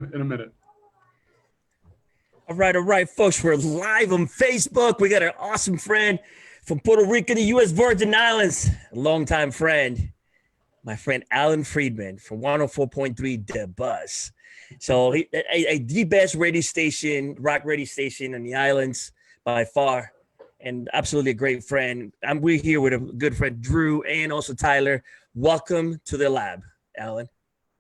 in a minute. All right, folks. We're live on Facebook. We got an awesome friend from Puerto Rico, the U.S. Virgin Islands, a longtime friend, my friend Alan Friedman from 104.3 The Buzz. So, the best radio station, rock radio station in the islands by far, and absolutely a great friend. We're here with a good friend, Drew, and also Tyler. Welcome to the lab, Alan.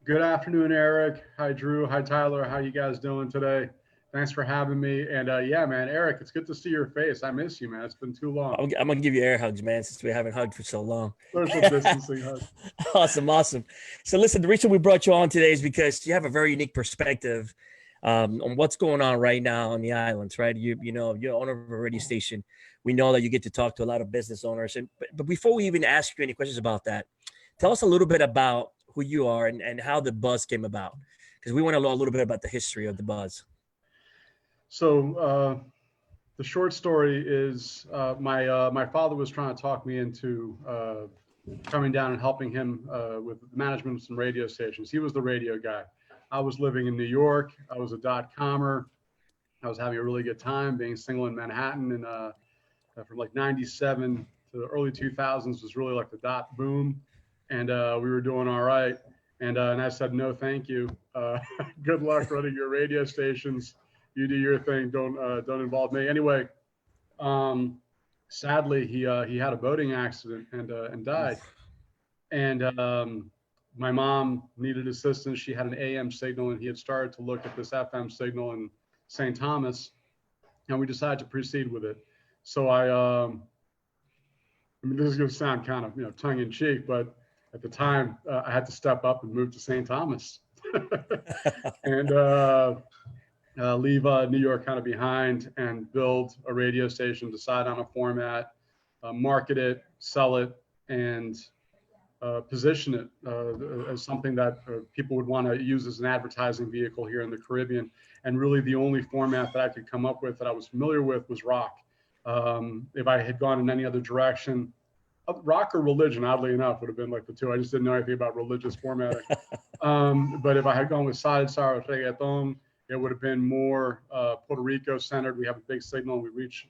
Good afternoon, Eric. Hi, Drew. Hi, Tyler. How you guys doing today? Thanks for having me. And yeah, man, Eric, it's good to see your face. I miss you, man. It's been too long. I'm gonna give you air hugs, man, since we haven't hugged for so long. Social distancing hug. Awesome. So listen, the reason we brought you on today is because you have a very unique perspective on what's going on right now on the islands, right? You know, you're owner of a radio station. We know that you get to talk to a lot of business owners. But before we even ask you any questions about that, tell us a little bit about who you are and how the buzz came about. Because we want to know a little bit about the history of the buzz. So the short story is my father was trying to talk me into coming down and helping him with the management of some radio stations. He was the radio guy. I was living in New York. I was a .comer. I was having a really good time being single in Manhattan, and from like '97 to the early 2000s was really like the dot boom, and we were doing all right. And I said no, thank you. Good luck running your radio stations. You do your thing. Don't involve me. Anyway, sadly, he had a boating accident and died. And my mom needed assistance. She had an AM signal, and he had started to look at this FM signal in St. Thomas, and we decided to proceed with it. So I mean, this is going to sound kind of tongue in cheek, but at the time I had to step up and move to St. Thomas, and leave New York kind of behind and build a radio station, decide on a format, market it, sell it, and position it as something that people would want to use as an advertising vehicle here in the Caribbean. And really the only format that I could come up with that I was familiar with was rock. If I had gone in any other direction, rock or religion, oddly enough, would have been like the two. I just didn't know anything about religious formatting. But if I had gone with salsa or reggaeton, it would have been more Puerto Rico centered. We have a big signal, and we reach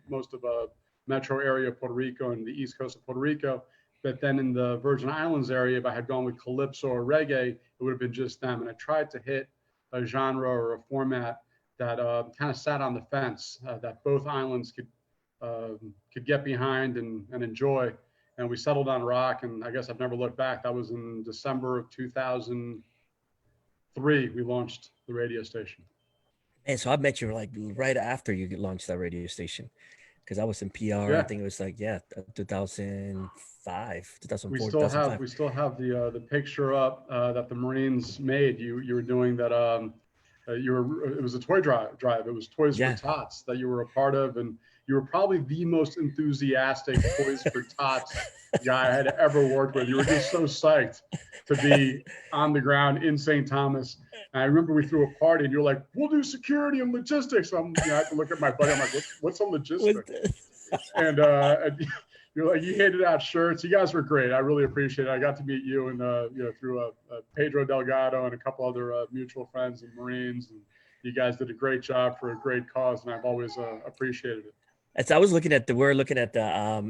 most of a metro area of Puerto Rico and the east coast of Puerto Rico. But then in the Virgin Islands area, if I had gone with calypso or reggae, it would have been just them. And I tried to hit a genre or a format that kind of sat on the fence, that both islands could get behind and enjoy. And we settled on rock, and I guess I've never looked back. That was in December of 2003. We launched the radio station. And so I met you like right after you launched that radio station, because I was in PR. Yeah. I think it was like 2005, 2004, We 2005. still have the picture up that the Marines made. You were doing that. It was a toy drive. It was Toys for Tots that you were a part of, and you were probably the most enthusiastic Toys for Tots guy I had ever worked with. You were just so psyched to be on the ground in St. Thomas. And I remember we threw a party, and you're like, "We'll do security and logistics." I had to look at my buddy. I'm like, "What's a logistics?" And you're like, you handed out shirts. You guys were great. I really appreciate it. I got to meet you and through Pedro Delgado and a couple other mutual friends and Marines. And you guys did a great job for a great cause, and I've always appreciated it. As I was looking at we're looking at the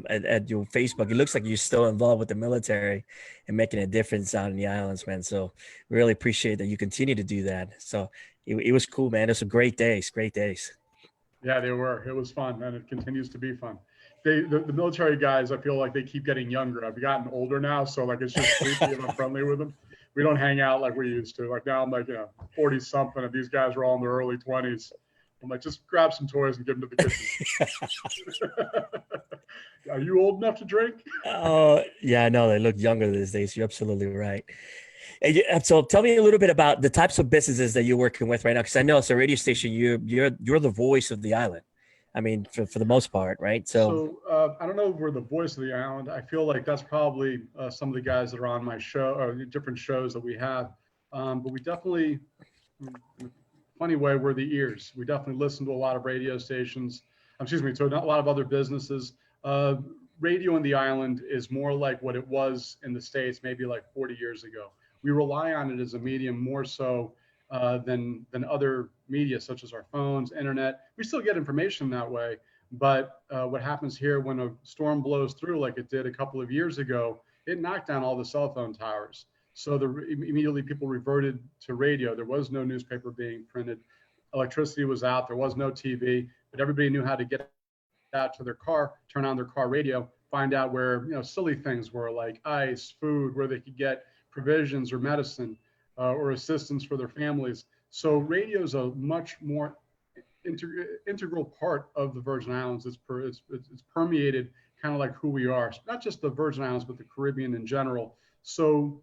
at your Facebook. It looks like you're still involved with the military and making a difference out in the islands, man. So we really appreciate that you continue to do that. So it was cool, man. It was great days. Yeah, they were. It was fun, and it continues to be fun. The military guys, I feel like they keep getting younger. I've gotten older now, so like it's just creepy and I'm friendly with them. We don't hang out like we used to. Like now I'm like 40 something, and these guys are all in their early 20s. I'm like, just grab some toys and give them to the kitchen. Are you old enough to drink? Oh yeah, I know they look younger these days. You're absolutely right. So tell me a little bit about the types of businesses that you're working with right now, because I know it's a radio station. You're the voice of the island. I mean, for the most part, right? So I don't know if we're the voice of the island. I feel like that's probably some of the guys that are on my show or different shows that we have. But we definitely, funny way, we're the ears. We definitely listen to a lot of radio stations. To a lot of other businesses. Radio in the island is more like what it was in the States maybe like 40 years ago. We rely on it as a medium more so than other media, such as our phones, internet. We still get information that way, but what happens here when a storm blows through, like it did a couple of years ago, it knocked down all the cell phone towers. So immediately people reverted to radio. There was no newspaper being printed. Electricity was out. There was no TV, but everybody knew how to get out to their car, turn on their car radio, find out where silly things were like ice, food, where they could get provisions or medicine or assistance for their families. So radio is a much more integral part of the Virgin Islands. It's permeated kind of like who we are, not just the Virgin Islands, but the Caribbean in general. So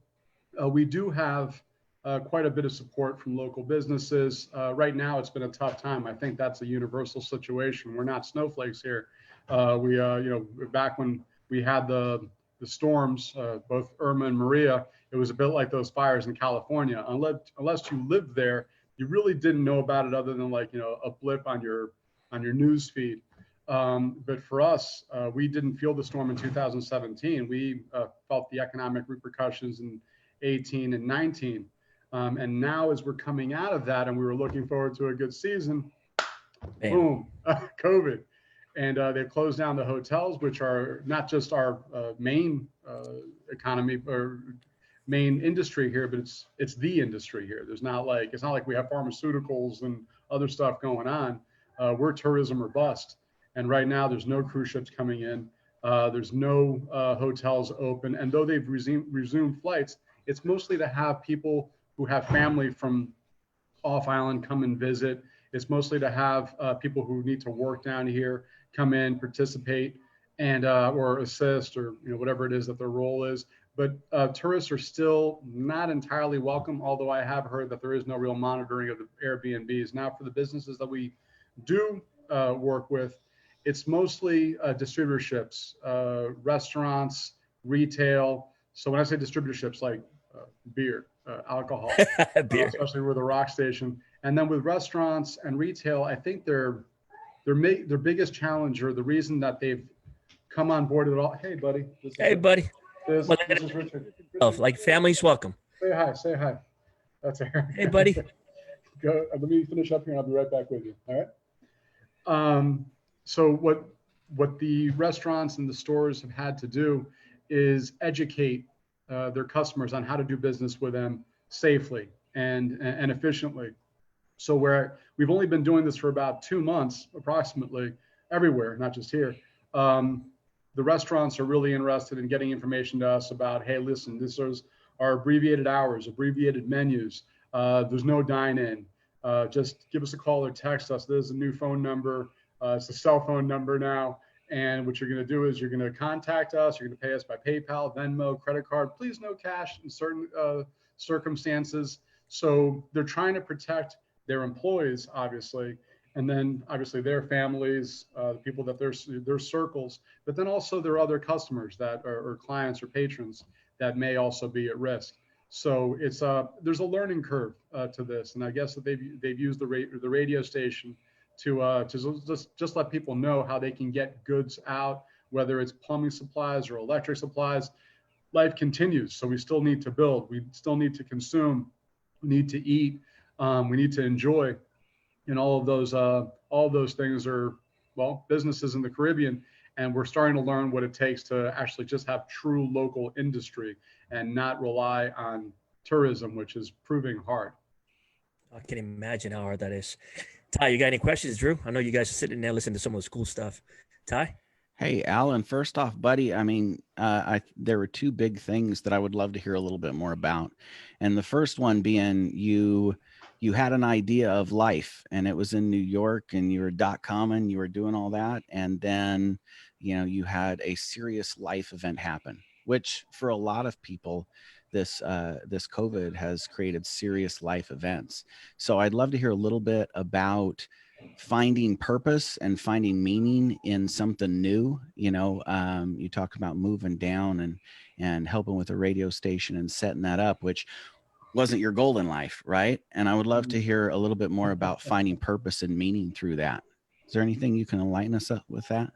we do have quite a bit of support from local businesses. Right now, it's been a tough time. I think that's a universal situation. We're not snowflakes here. Back when we had the storms, both Irma and Maria, it was a bit like those fires in California. Unless you lived there, you really didn't know about it other than a blip on your news feed. But for us, we didn't feel the storm in 2017. We felt the economic repercussions in 18 and 19. And now as we're coming out of that and we were looking forward to a good season, boom, COVID. And they've closed down the hotels, which are not just our main economy or main industry here, but it's the industry here. It's not like we have pharmaceuticals and other stuff going on. We're tourism or bust. And right now there's no cruise ships coming in. There's no hotels open. And though they've resumed flights, it's mostly to have people who have family from off island come and visit. It's mostly to have people who need to work down here come in, participate, and or assist, or whatever it is that their role is. But tourists are still not entirely welcome, although I have heard that there is no real monitoring of the Airbnbs. Now, for the businesses that we do work with, it's mostly distributorships, restaurants, retail. So when I say distributorships, like beer, alcohol, beer. Especially with the Rock Station. And then with restaurants and retail, I think their biggest challenge, or the reason that they've come on board at all. Hey, buddy. Buddy. This is Richard. Like family's welcome. Say hi. Say hi. That's Eric. Hey, buddy. Go. Let me finish up here, and I'll be right back with you. All right. So what the restaurants and the stores have had to do is educate their customers on how to do business with them safely and efficiently. So where we've only been doing this for about 2 months, approximately, everywhere, not just here, the restaurants are really interested in getting information to us about, hey, listen, this is our abbreviated hours, abbreviated menus. There's no dine-in. Just give us a call or text us. There's a new phone number. It's a cell phone number now. And what you're going to do is you're going to contact us. You're going to pay us by PayPal, Venmo, credit card. Please no cash in certain circumstances. So they're trying to protect their employees, obviously, and then obviously their families, the people that their circles, but then also their other customers that are, or clients or patrons that may also be at risk. So it's there's a learning curve to this, and I guess that they've used the radio station to just let people know how they can get goods out, whether it's plumbing supplies or electric supplies. Life continues, so we still need to build, we still need to consume, we need to eat, we need to enjoy, and all of those things are, well, businesses in the Caribbean, and we're starting to learn what it takes to actually just have true local industry and not rely on tourism, which is proving hard. I can imagine how hard that is. Ty, you got any questions, Drew? I know you guys are sitting there listening to some of this cool stuff. Ty? Hey, Alan, first off, buddy, I mean, there were two big things that I would love to hear a little bit more about. And the first one being you had an idea of life, and it was in New York, and you were .com and you were doing all that. And then, you had a serious life event happen, which for a lot of people, this COVID has created serious life events. So I'd love to hear a little bit about finding purpose and finding meaning in something new. You talk about moving down and helping with a radio station and setting that up, which wasn't your goal in life, right? And I would love to hear a little bit more about finding purpose and meaning through that. Is there anything you can enlighten us up with that?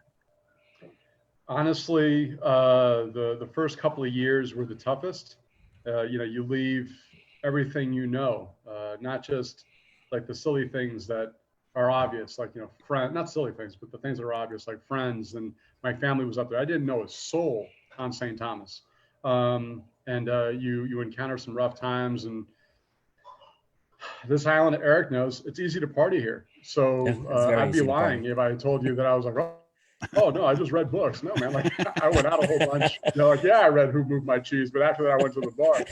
Honestly, the first couple of years were the toughest. You leave everything not just like the silly things that are obvious, like, you know, not silly things, but the things that are obvious, like friends. And my family was up there. I didn't know a soul on St. Thomas. And you encounter some rough times, and this island, Eric knows, it's easy to party here. Yeah, So it's very I'd be easy to party. lying if I told you that I was like, oh no, I just read books. No, man, like I went out a whole bunch. You know, like, yeah, I read Who Moved My Cheese, but after that, I went to the bar.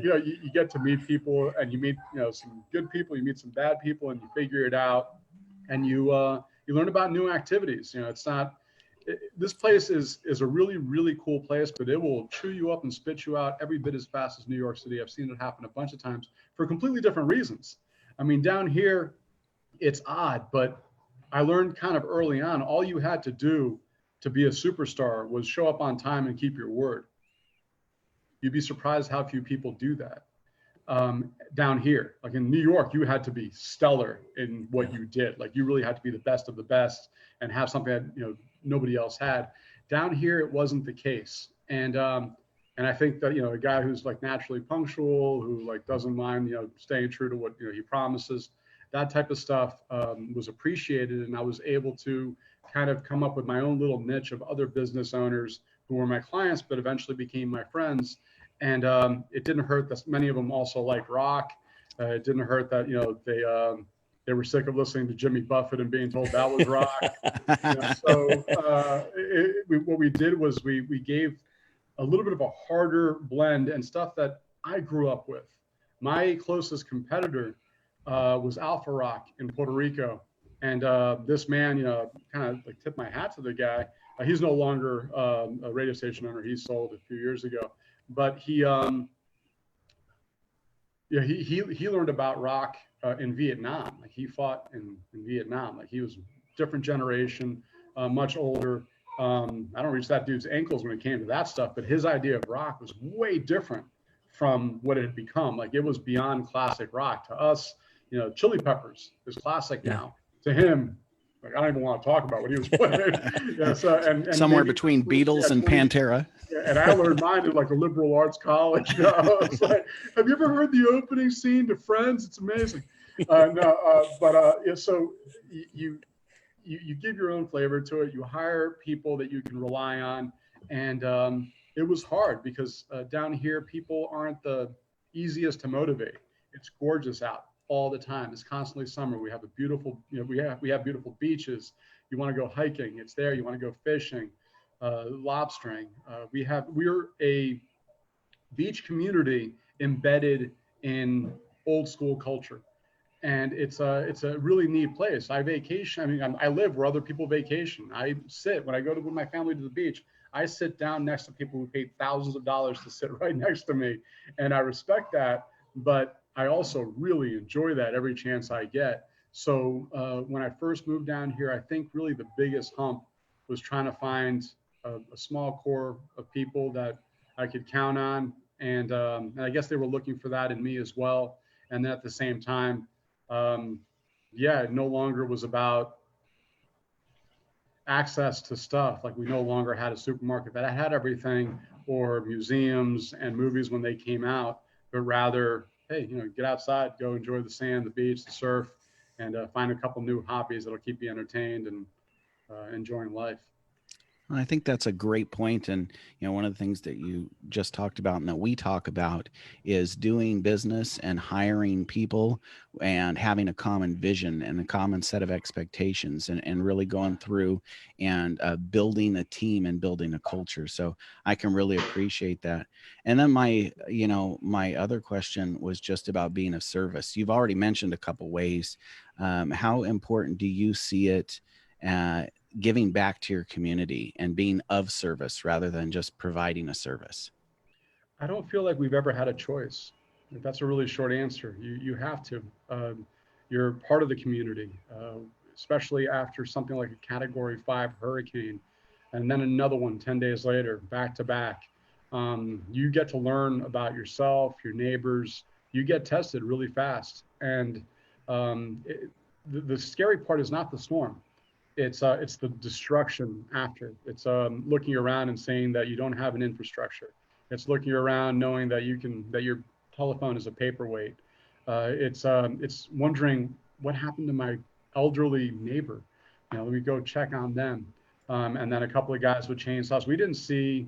You know, you get to meet people, and you meet, you know, some good people, you meet some bad people, and you figure it out, and you learn about new activities. You know, it's not. This place is a really, really cool place, but it will chew you up and spit you out every bit as fast as New York City. I've seen it happen a bunch of times for completely different reasons. I mean, down here, it's odd, but I learned kind of early on, all you had to do to be a superstar was show up on time and keep your word. You'd be surprised how few people do that. Down here, like in New York, you had to be stellar in what you did. Like you really had to be the best of the best and have something that, you know, nobody else had. Down here, it wasn't the case. And I think that, you know, a guy who's like naturally punctual, who like doesn't mind, you know, staying true to what, you know, he promises, that type of stuff was appreciated. And I was able to kind of come up with my own little niche of other business owners who were my clients, but eventually became my friends. And it didn't hurt that many of them also liked rock. It didn't hurt that, you know, they were sick of listening to Jimmy Buffett and being told that was rock. You know, so what we did was we gave a little bit of a harder blend and stuff that I grew up with. My closest competitor was Alpha Rock in Puerto Rico. And this man, you know, kind of like tipped my hat to the guy. He's no longer a radio station owner. He sold a few years ago. But he learned about rock in Vietnam. Like he fought in Vietnam. Like he was different generation, much older. I don't reach that dude's ankles when it came to that stuff, but his idea of rock was way different from what it had become. Like it was beyond classic rock. To us, you know, Chili Peppers is classic now. To him, like I don't even want to talk about what he was playing. Yeah, so, and somewhere maybe, between Beatles and Pantera. And I learned mine at like a liberal arts college. You know? I was like, have you ever heard the opening scene to Friends? It's amazing. So you give your own flavor to it. You hire people that you can rely on. And it was hard because down here, people aren't the easiest to motivate. It's gorgeous out all the time. It's constantly summer. We have a beautiful, you know, we have beautiful beaches. You want to go hiking, it's there. You want to go fishing, lobstering. We're a beach community embedded in old school culture. And it's a really neat place. I vacation. I mean, I live where other people vacation. I sit when I go with my family to the beach. I sit down next to people who paid thousands of dollars to sit right next to me, and I respect that. But I also really enjoy that every chance I get. So when I first moved down here, I think really the biggest hump was trying to find a small core of people that I could count on, and I guess they were looking for that in me as well. And then at the same time, it no longer was about access to stuff. Like we no longer had a supermarket that had everything, or museums and movies when they came out, but rather, hey, you know, get outside, go enjoy the sand, the beach, the surf, and find a couple new hobbies that'll keep you entertained and enjoying life. I think that's a great point. And, you know, one of the things that you just talked about and that we talk about is doing business and hiring people and having a common vision and a common set of expectations and really going through and building a team and building a culture. So I can really appreciate that. And then my other question was just about being of service. You've already mentioned a couple ways. How important do you see it giving back to your community and being of service rather than just providing a service? I don't feel like we've ever had a choice. That's a really short answer. You have to. You're part of the community, especially after something like a Category 5 hurricane, and then another one 10 days later, back to back. You get to learn about yourself, your neighbors. You get tested really fast. And the scary part is not the storm. It's the destruction after. It's looking around and saying that you don't have an infrastructure. It's looking around knowing that you're telephone is a paperweight. It's wondering what happened to my elderly neighbor. We go check on them. And then a couple of guys with chainsaws. We didn't see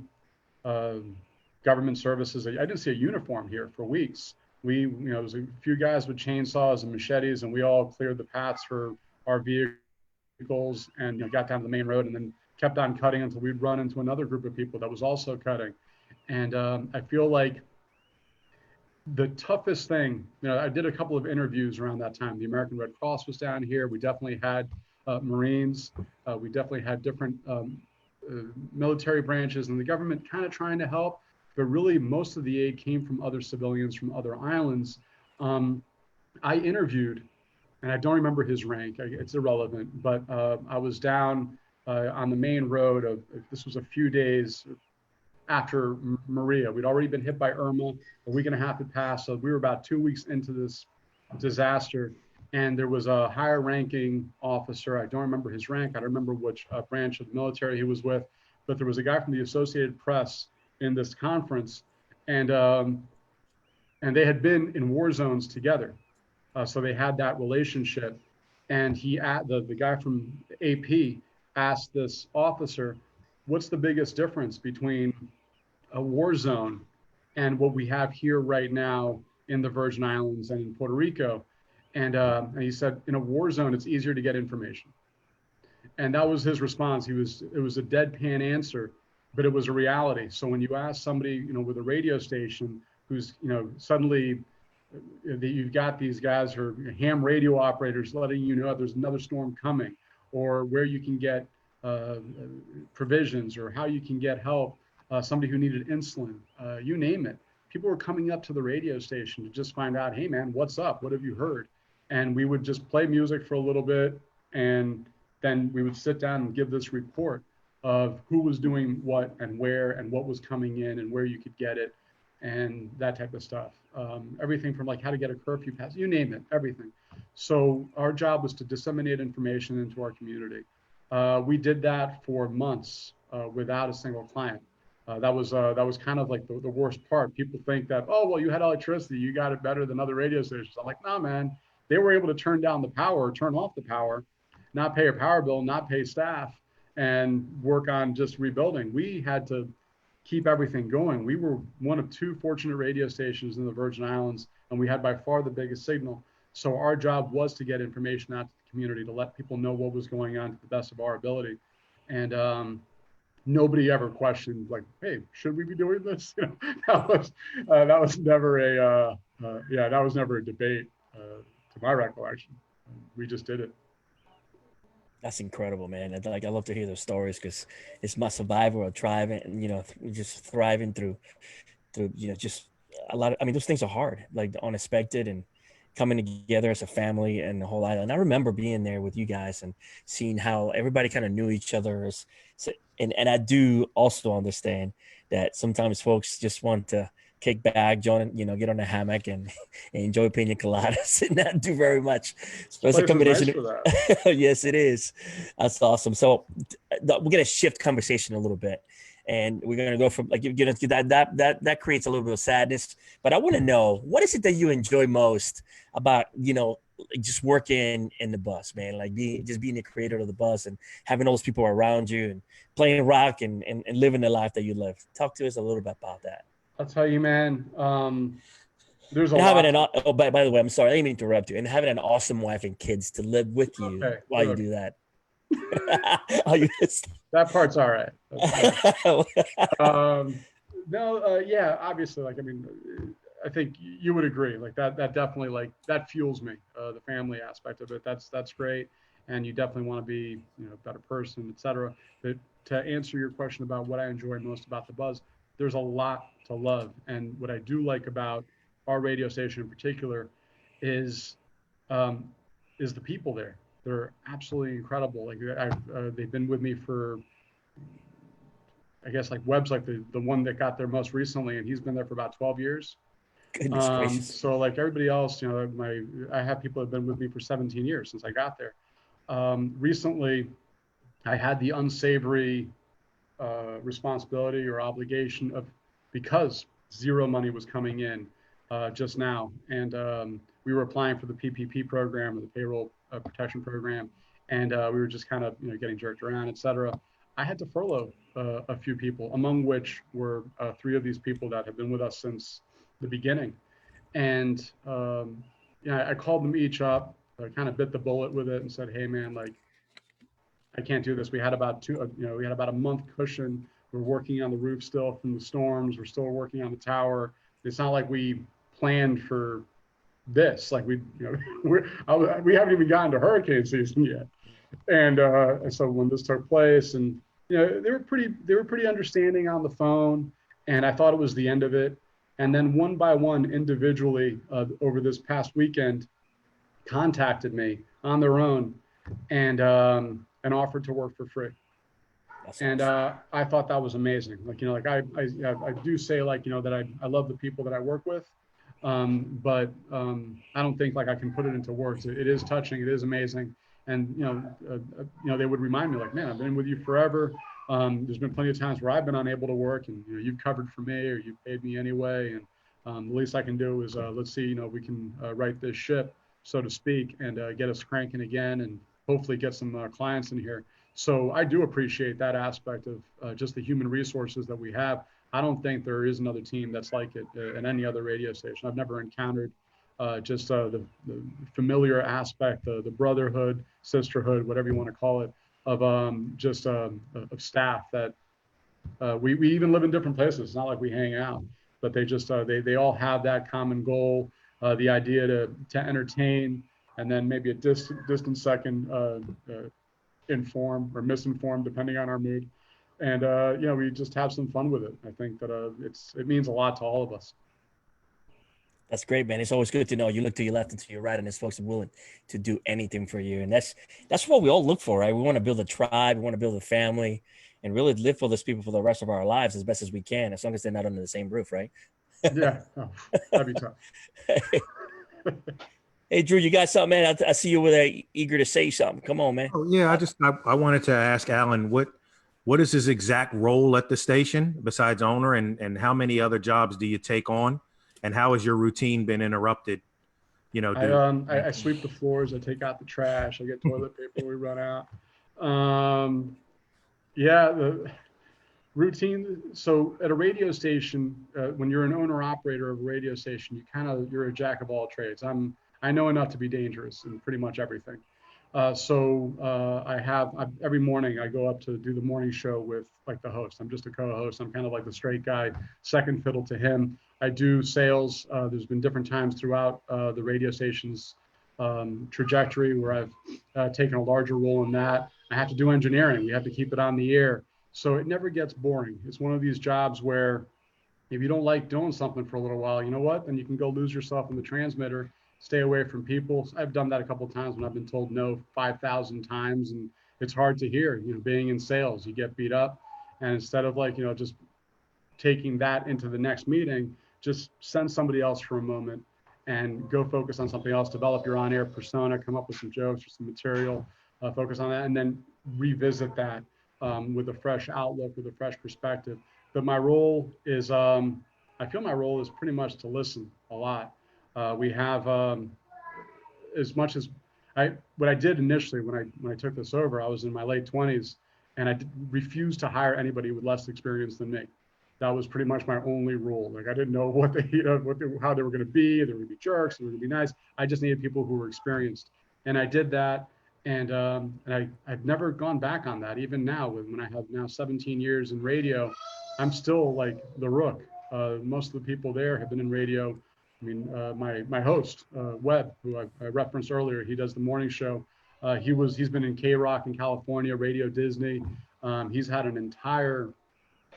uh, government services. I didn't see a uniform here for weeks. There was a few guys with chainsaws and machetes, and we all cleared the paths for our vehicles and got down to the main road and then kept on cutting until we'd run into another group of people that was also cutting. And I feel like the toughest thing, I did a couple of interviews around that time. The American Red Cross was down here. We definitely had Marines. We definitely had different military branches and the government kind of trying to help, but really most of the aid came from other civilians from other islands. I interviewed, and I don't remember his rank, it's irrelevant, but I was down on the main road this was a few days after Maria. We'd already been hit by Irma. A week and a half had passed, so we were about 2 weeks into this disaster. And there was a higher ranking officer. I don't remember his rank. I don't remember which branch of the military he was with, but there was a guy from the Associated Press in this conference, and they had been in war zones together. So they had that relationship. And the guy from AP asked this officer, what's the biggest difference between a war zone and what we have here right now in the Virgin Islands and in Puerto Rico? And he said, in a war zone, it's easier to get information. And that was his response. It was a deadpan answer, but it was a reality. So when you ask somebody, with a radio station who's, suddenly you've got these guys who are ham radio operators letting you know there's another storm coming, or where you can get provisions, or how you can get help, somebody who needed insulin, you name it. People were coming up to the radio station to just find out, hey man, what's up? What have you heard? And we would just play music for a little bit, and then we would sit down and give this report of who was doing what and where and what was coming in and where you could get it and that type of stuff. Everything from like how to get a curfew pass, you name it, everything. So our job was to disseminate information into our community. We did that for months without a single client. That was kind of like the worst part. People think that, oh, well, you had electricity, you got it better than other radio stations. I'm like, no, man, they were able to turn down the power, turn off the power, not pay a power bill, not pay staff, and work on just rebuilding. We had to keep everything going. We were one of two fortunate radio stations in the Virgin Islands, and we had by far the biggest signal. So our job was to get information out to the community, to let people know what was going on to the best of our ability. And nobody ever questioned, like, hey, should we be doing this? That was never a debate to my recollection. We just did it. That's incredible, man. I love to hear those stories because it's my survival of thriving, and just thriving through, just a lot of. I mean, those things are hard, like the unexpected and coming together as a family and the whole island. I remember being there with you guys and seeing how everybody kind of knew each other. And I do also understand that sometimes folks just want to kick back, get on a hammock and enjoy pina coladas and not do very much. So it's a combination. Nice for that. Yes, it is. That's awesome. So we're going to shift conversation a little bit, and we're going to go from that creates a little bit of sadness, but I want to know, what is it that you enjoy most about, just working in the bus, man, like being the creator of the bus and having all those people around you and playing rock and living the life that you live. Talk to us a little bit about that. I'll tell you, man, there's a lot. By the way, I'm sorry, I didn't mean to interrupt you. And having an awesome wife and kids to live with you while you do that. That part's all right. Yeah, obviously, I think you would agree, like that definitely, like, that fuels me, the family aspect of it. That's great. And you definitely want to be, a better person, etc. But to answer your question about what I enjoy most about the buzz, there's a lot to love. And what I do like about our radio station in particular is the people there. They're absolutely incredible. Like they've been with me for, I guess, like Webb's like the one that got there most recently, and he's been there for about 12 years. Goodness gracious. So like everybody else, I have people that have been with me for 17 years since I got there. Recently, I had the unsavory responsibility or obligation of, because zero money was coming in, just now, and we were applying for the PPP program, or the payroll protection program, and we were just kind of getting jerked around, et cetera. I had to furlough a few people, among which were three of these people that have been with us since the beginning. And I called them each up, kind of bit the bullet with it, and said, "Hey, man, like, I can't do this." We had about we had about a month cushion. We're working on the roof still from the storms. We're still working on the tower. It's not like we planned for this. Like we haven't even gotten to hurricane season yet. And so when this took place, and they were pretty understanding on the phone, and I thought it was the end of it. And then one by one, individually, over this past weekend, contacted me on their own, and offered to work for free. And I thought that was amazing. Like, I do say, like, that I love the people that I work with, but I don't think like I can put it into words. It is touching. It is amazing. And they would remind me, like, man, I've been with you forever. There's been plenty of times where I've been unable to work, and you've covered for me, or you paid me anyway. And the least I can do is let's see, we can right this ship, so to speak, and get us cranking again, and hopefully get some clients in here. So I do appreciate that aspect of just the human resources that we have. I don't think there is another team that's like it at any other radio station. I've never encountered just the familiar aspect, the brotherhood, sisterhood, whatever you want to call it, of of staff that we even live in different places. It's not like we hang out, but they all have that common goal, the idea to entertain, and then maybe a distant second inform or misinform, depending on our mood. And we just have some fun with it. I think that it means a lot to all of us. That's great, man. It's always good to know you look to your left and to your right, and there's folks willing to do anything for you. And that's what we all look for, right? We want to build a tribe, we want to build a family, and really live for those people for the rest of our lives as best as we can, as long as they're not under the same roof, right? Yeah, that'd be tough. Hey, Drew, you got something, man? I see you over there eager to say something. Come on, man. Oh, yeah, I wanted to ask Alan, what is his exact role at the station besides owner, and how many other jobs do you take on, and how has your routine been interrupted? I sweep the floors, I take out the trash, I get toilet paper, we run out. The routine. So at a radio station, when you're an owner operator of a radio station, you're a jack of all trades. I know enough to be dangerous in pretty much everything. Every morning I go up to do the morning show with like the host. I'm just a co-host. I'm kind of like the straight guy, second fiddle to him. I do sales. There's been different times throughout the radio station's trajectory where I've taken a larger role in that. I have to do engineering. We have to keep it on the air. So it never gets boring. It's one of these jobs where if you don't like doing something for a little while, you know what? Then you can go lose yourself in the transmitter, stay away from people. I've done that a couple of times when I've been told no 5,000 times, and it's hard to hear. Being in sales, you get beat up, and instead of just taking that into the next meeting, just send somebody else for a moment and go focus on something else. Develop your on-air persona, come up with some jokes or some material, focus on that, and then revisit that with a fresh outlook, with a fresh perspective. But my role is, I feel my role is pretty much to listen a lot. We have as much as what I did initially when I took this over, I was in my late 20s, and I refused to hire anybody with less experience than me. That was pretty much my only rule. Like, I didn't know how they were going to be. They were going to be jerks. They were going to be nice. I just needed people who were experienced, and I did that. And I've never gone back on that. Even now, when I have now 17 years in radio, I'm still like the rook. Most of the people there have been in radio. I mean, my host, Webb, who I referenced earlier, he does the morning show. He's been in K-Rock in California, Radio Disney. He's had an entire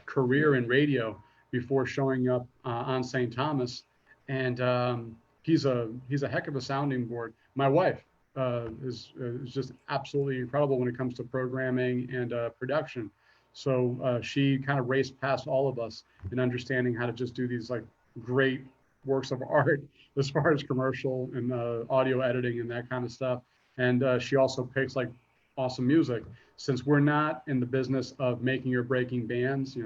career in radio before showing up on St. Thomas, and he's a heck of a sounding board. My wife is just absolutely incredible when it comes to programming and production. So she kind of raced past all of us in understanding how to just do these like great works of art as far as commercial and audio editing and that kind of stuff. And she also picks like awesome music. Since we're not in the business of making or breaking bands,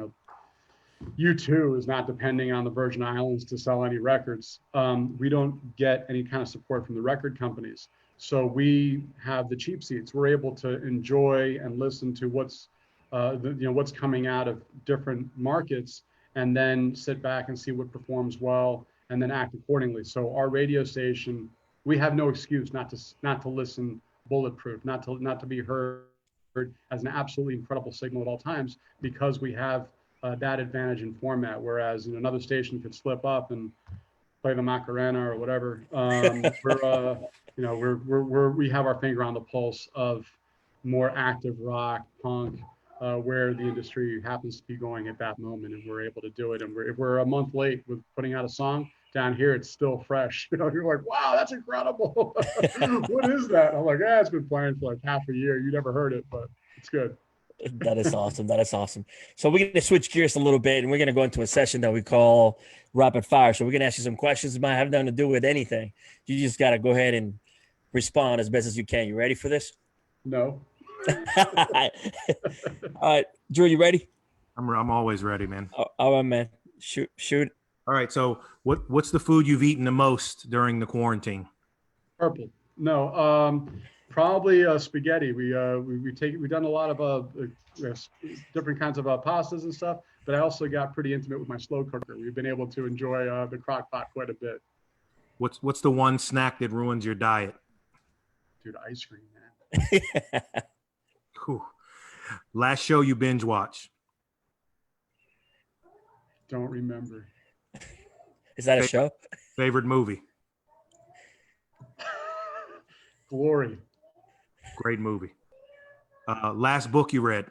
U2 is not depending on the Virgin Islands to sell any records. We don't get any kind of support from the record companies. So we have the cheap seats. We're able to enjoy and listen to what's what's coming out of different markets, and then sit back and see what performs well, and then act accordingly. So our radio station, we have no excuse not to listen bulletproof, not to be heard as an absolutely incredible signal at all times, because we have that advantage in format. Whereas another station could slip up and play the Macarena or whatever. We have our finger on the pulse of more active rock, punk, where the industry happens to be going at that moment, and we're able to do it. And if we're a month late with putting out a song, down here it's still fresh. You're like, wow, that's incredible. What is that? I'm like, it's been playing for like half a year. You never heard it, but it's good. That is awesome. That is awesome. So we're going to switch gears a little bit, and we're going to go into a session that we call rapid fire. So we're going to ask you some questions that might have nothing to do with anything. You just got to go ahead and respond as best as you can. You ready for this? No. All right, Drew, you ready? I'm always ready, man. All right, man. Shoot. All right. So what's the food you've eaten the most during the quarantine? Purple. No. Probably spaghetti. We've done a lot of different kinds of pastas and stuff, but I also got pretty intimate with my slow cooker. We've been able to enjoy the crock pot quite a bit. What's the one snack that ruins your diet? Dude, ice cream, man. Whew. Last show you binge watch? Don't remember. Is that a show? Favorite movie? Glory. Great movie. Last book you read?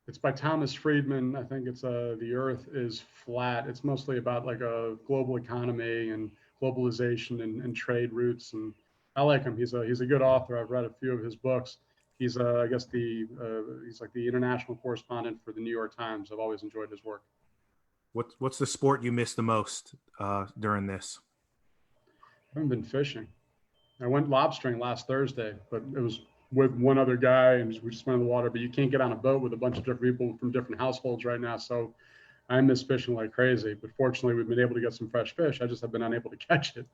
It's by Thomas Friedman. I think it's The Earth is Flat. It's mostly about like a global economy and globalization and trade routes. And I like him. He's a good author. I've read a few of his books. He's I guess he's like the international correspondent for the New York Times. I've always enjoyed his work. What's the sport you missed the most during this? I haven't been fishing. I went lobstering last Thursday, but it was with one other guy, and we just went in the water. But you can't get on a boat with a bunch of different people from different households right now, so I miss fishing like crazy. But fortunately, we've been able to get some fresh fish. I just have been unable to catch it.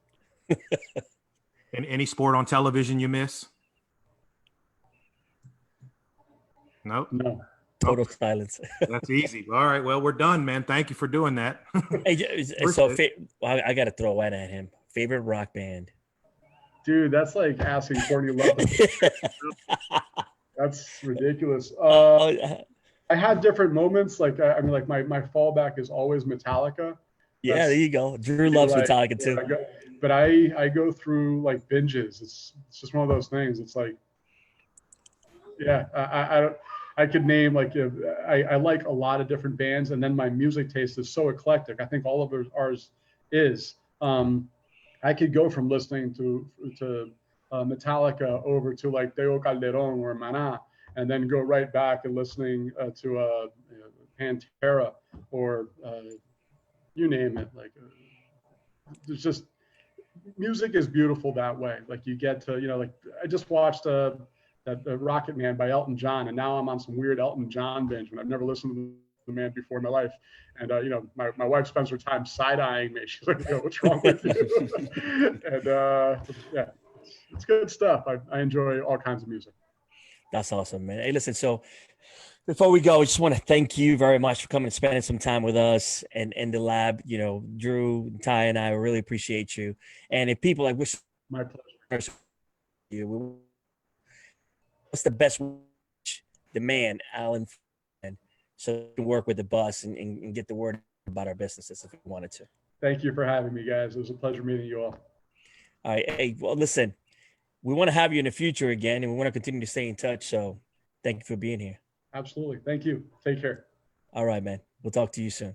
And any sport on television you miss? Nope. No. Total silence. That's easy. All right. Well, we're done, man. Thank you for doing that. Hey, so I got to throw one at him. Favorite rock band? Dude, that's like asking Courtney Love. That's ridiculous. I had different moments. Like my fallback is always Metallica. Yeah, there you go. Drew loves Metallica too. But I go through like binges. It's just one of those things. It's like, yeah, I could name like I like a lot of different bands, and then my music taste is so eclectic. I think all of ours is. I could go from listening to Metallica over to like Teo Calderon or Maná, and then go right back and listening to Pantera or you name it. Like there's just music is beautiful that way. Like you get to like I just watched that Rocket Man by Elton John, and now I'm on some weird Elton John binge, and I've never listened to the man before in my life. And my wife spends her time side-eyeing me. She's like, what's wrong with you? And yeah, it's good stuff. I enjoy all kinds of music. That's awesome, man. Hey, listen, so before we go, I just want to thank you very much for coming and spending some time with us and in the lab. Drew, Ty, and I really appreciate you. And if people like wish My pleasure. you, what's the best the man, Alan Friedman, so we can work with the bus and get the word about our businesses if we wanted to. Thank you for having me, guys. It was a pleasure meeting you all. All right. Hey, well, listen, we want to have you in the future again, and we want to continue to stay in touch. So thank you for being here. Absolutely. Thank you. Take care. All right, man. We'll talk to you soon.